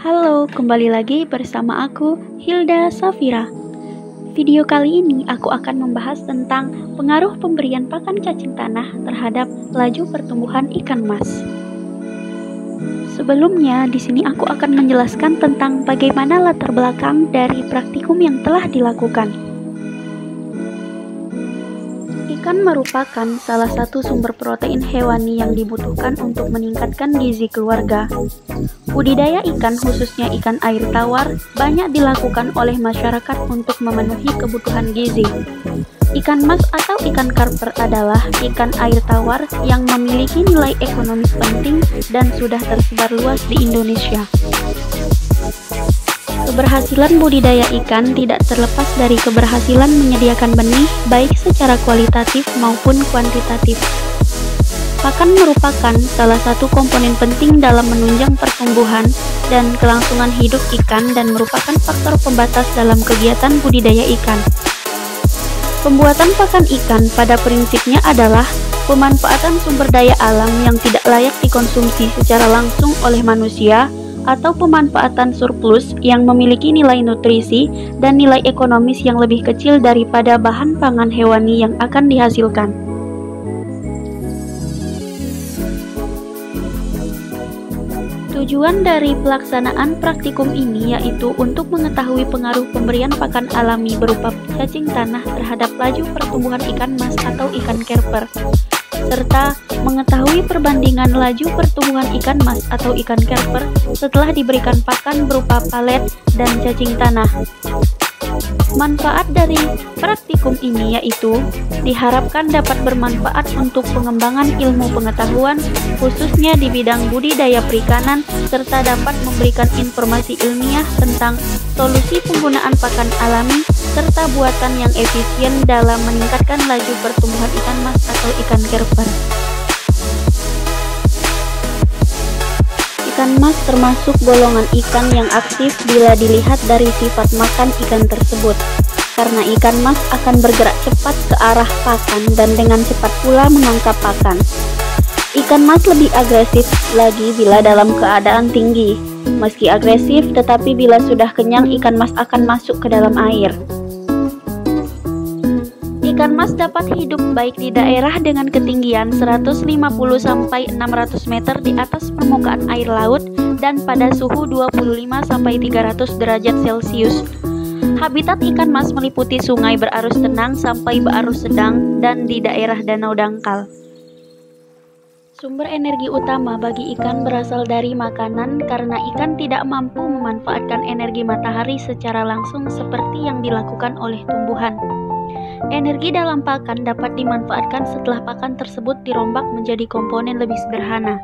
Halo, kembali lagi bersama aku, Hilda Safira. Video kali ini aku akan membahas tentang pengaruh pemberian pakan cacing tanah terhadap laju pertumbuhan ikan mas. Sebelumnya, di sini aku akan menjelaskan tentang bagaimana latar belakang dari praktikum yang telah dilakukan. Ikan merupakan salah satu sumber protein hewani yang dibutuhkan untuk meningkatkan gizi keluarga. Budidaya ikan, khususnya ikan air tawar, banyak dilakukan oleh masyarakat untuk memenuhi kebutuhan gizi. Ikan mas atau ikan karper adalah ikan air tawar yang memiliki nilai ekonomis penting dan sudah tersebar luas di Indonesia. Keberhasilan budidaya ikan tidak terlepas dari keberhasilan menyediakan benih baik secara kualitatif maupun kuantitatif. Pakan merupakan salah satu komponen penting dalam menunjang pertumbuhan dan kelangsungan hidup ikan dan merupakan faktor pembatas dalam kegiatan budidaya ikan. Pembuatan pakan ikan pada prinsipnya adalah pemanfaatan sumber daya alam yang tidak layak dikonsumsi secara langsung oleh manusia atau pemanfaatan surplus yang memiliki nilai nutrisi dan nilai ekonomis yang lebih kecil daripada bahan pangan hewani yang akan dihasilkan. Tujuan dari pelaksanaan praktikum ini yaitu untuk mengetahui pengaruh pemberian pakan alami berupa cacing tanah terhadap laju pertumbuhan ikan mas atau ikan karper, serta mengetahui perbandingan laju pertumbuhan ikan mas atau ikan karper setelah diberikan pakan berupa palet dan cacing tanah. Manfaat dari praktikum ini yaitu diharapkan dapat bermanfaat untuk pengembangan ilmu pengetahuan khususnya di bidang budidaya perikanan serta dapat memberikan informasi ilmiah tentang solusi penggunaan pakan alami serta buatan yang efisien dalam meningkatkan laju pertumbuhan ikan mas atau ikan karper. Ikan mas termasuk golongan ikan yang aktif bila dilihat dari sifat makan ikan tersebut, karena ikan mas akan bergerak cepat ke arah pakan dan dengan cepat pula menangkap pakan. Ikan mas lebih agresif lagi bila dalam keadaan tinggi. Meski agresif, tetapi bila sudah kenyang, ikan mas akan masuk ke dalam air. Ikan mas dapat hidup baik di daerah dengan ketinggian 150-600 meter di atas permukaan air laut dan pada suhu 25-300 derajat Celcius. Habitat ikan mas meliputi sungai berarus tenang sampai berarus sedang dan di daerah danau dangkal. Sumber energi utama bagi ikan berasal dari makanan karena ikan tidak mampu memanfaatkan energi matahari secara langsung seperti yang dilakukan oleh tumbuhan. Energi dalam pakan dapat dimanfaatkan setelah pakan tersebut dirombak menjadi komponen lebih sederhana.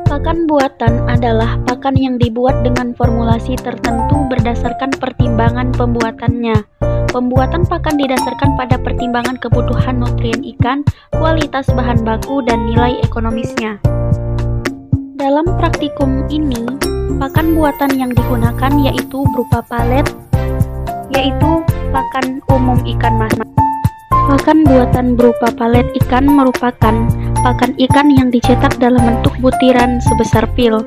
Pakan buatan adalah pakan yang dibuat dengan formulasi tertentu berdasarkan pertimbangan pembuatannya. Pembuatan pakan didasarkan pada pertimbangan kebutuhan nutrien ikan, kualitas bahan baku, dan nilai ekonomisnya. Dalam praktikum ini, pakan buatan yang digunakan yaitu berupa palet, yaitu pakan umum ikan mas. Pakan buatan berupa palet ikan merupakan pakan ikan yang dicetak dalam bentuk butiran sebesar pil.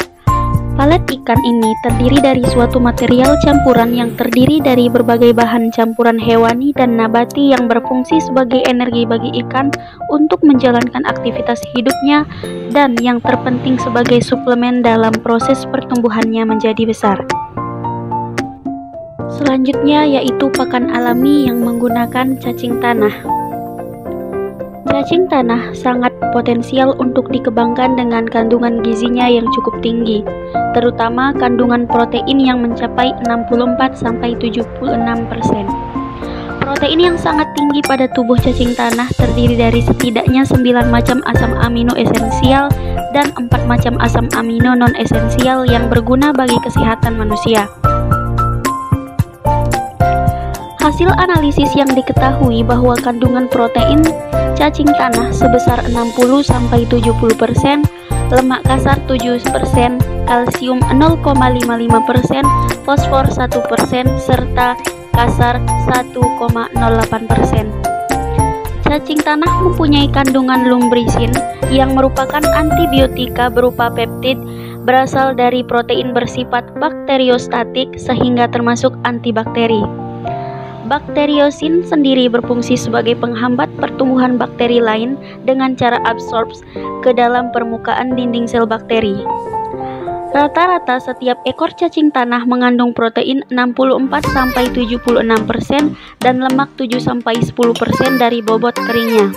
Palet ikan ini terdiri dari suatu material campuran yang terdiri dari berbagai bahan campuran hewani dan nabati yang berfungsi sebagai energi bagi ikan untuk menjalankan aktivitas hidupnya dan yang terpenting sebagai suplemen dalam proses pertumbuhannya menjadi besar. Selanjutnya yaitu pakan alami yang menggunakan cacing tanah. Cacing tanah sangat potensial untuk dikembangkan dengan kandungan gizinya yang cukup tinggi, terutama kandungan protein yang mencapai 64-76%. Protein yang sangat tinggi pada tubuh cacing tanah terdiri dari setidaknya 9 macam asam amino esensial dan 4 macam asam amino non-esensial yang berguna bagi kesehatan manusia. Hasil analisis yang diketahui bahwa kandungan protein cacing tanah sebesar 60-70%, lemak kasar 7%, kalsium 0,55%, fosfor 1%, serta kasar 1,08%. Cacing tanah mempunyai kandungan lumbrisin yang merupakan antibiotika berupa peptid berasal dari protein bersifat bakteriostatik sehingga termasuk antibakteri. Bakteriosin sendiri berfungsi sebagai penghambat pertumbuhan bakteri lain dengan cara absorpsi ke dalam permukaan dinding sel bakteri. Rata-rata setiap ekor cacing tanah mengandung protein 64-76% dan lemak 7-10% dari bobot keringnya.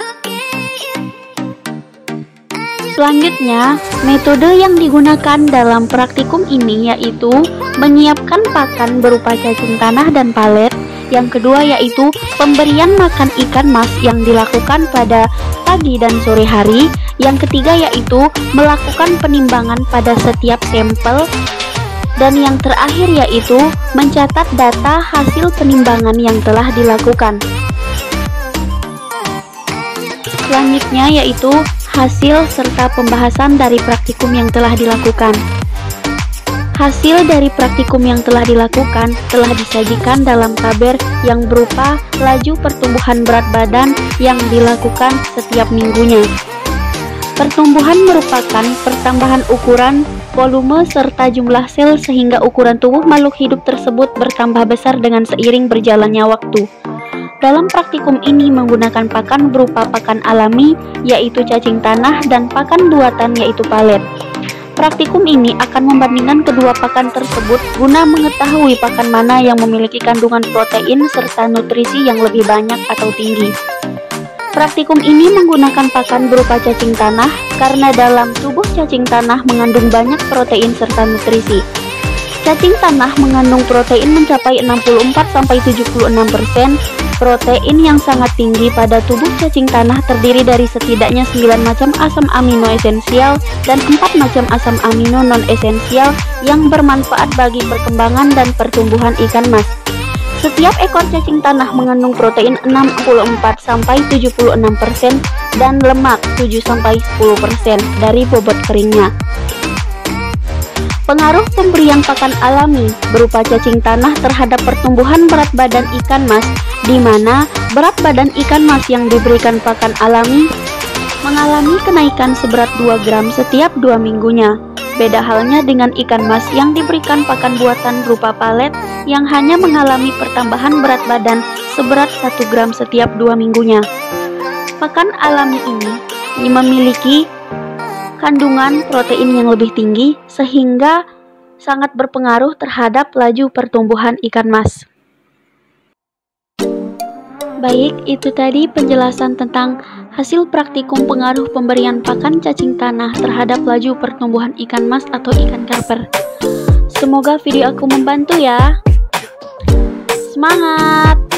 Selanjutnya, metode yang digunakan dalam praktikum ini yaitu menyiapkan pakan berupa cacing tanah dan palet. Yang kedua yaitu pemberian makan ikan mas yang dilakukan pada pagi dan sore hari. Yang ketiga yaitu melakukan penimbangan pada setiap sampel. Dan yang terakhir yaitu mencatat data hasil penimbangan yang telah dilakukan. Selanjutnya yaitu hasil serta pembahasan dari praktikum yang telah dilakukan. Hasil dari praktikum yang telah dilakukan telah disajikan dalam tabel yang berupa laju pertumbuhan berat badan yang dilakukan setiap minggunya. Pertumbuhan merupakan pertambahan ukuran, volume, serta jumlah sel sehingga ukuran tubuh makhluk hidup tersebut bertambah besar dengan seiring berjalannya waktu. Dalam praktikum ini menggunakan pakan berupa pakan alami, yaitu cacing tanah, dan pakan buatan, yaitu palet. Praktikum ini akan membandingkan kedua pakan tersebut guna mengetahui pakan mana yang memiliki kandungan protein serta nutrisi yang lebih banyak atau tinggi. Praktikum ini menggunakan pakan berupa cacing tanah karena dalam tubuh cacing tanah mengandung banyak protein serta nutrisi. Cacing tanah mengandung protein mencapai 64-76%. Protein yang sangat tinggi pada tubuh cacing tanah terdiri dari setidaknya 9 macam asam amino esensial dan 4 macam asam amino non-esensial yang bermanfaat bagi perkembangan dan pertumbuhan ikan mas. Setiap ekor cacing tanah mengandung protein 64-76% dan lemak 7-10% dari bobot keringnya. Pengaruh pemberian pakan alami berupa cacing tanah terhadap pertumbuhan berat badan ikan mas, di mana berat badan ikan mas yang diberikan pakan alami mengalami kenaikan seberat 2 gram setiap 2 minggunya. Beda halnya dengan ikan mas yang diberikan pakan buatan berupa palet yang hanya mengalami pertambahan berat badan seberat 1 gram setiap 2 minggunya. Pakan alami ini memiliki kandungan protein yang lebih tinggi sehingga sangat berpengaruh terhadap laju pertumbuhan ikan mas. Baik, itu tadi penjelasan tentang hasil praktikum pengaruh pemberian pakan cacing tanah terhadap laju pertumbuhan ikan mas atau ikan karper. Semoga video aku membantu ya. Semangat!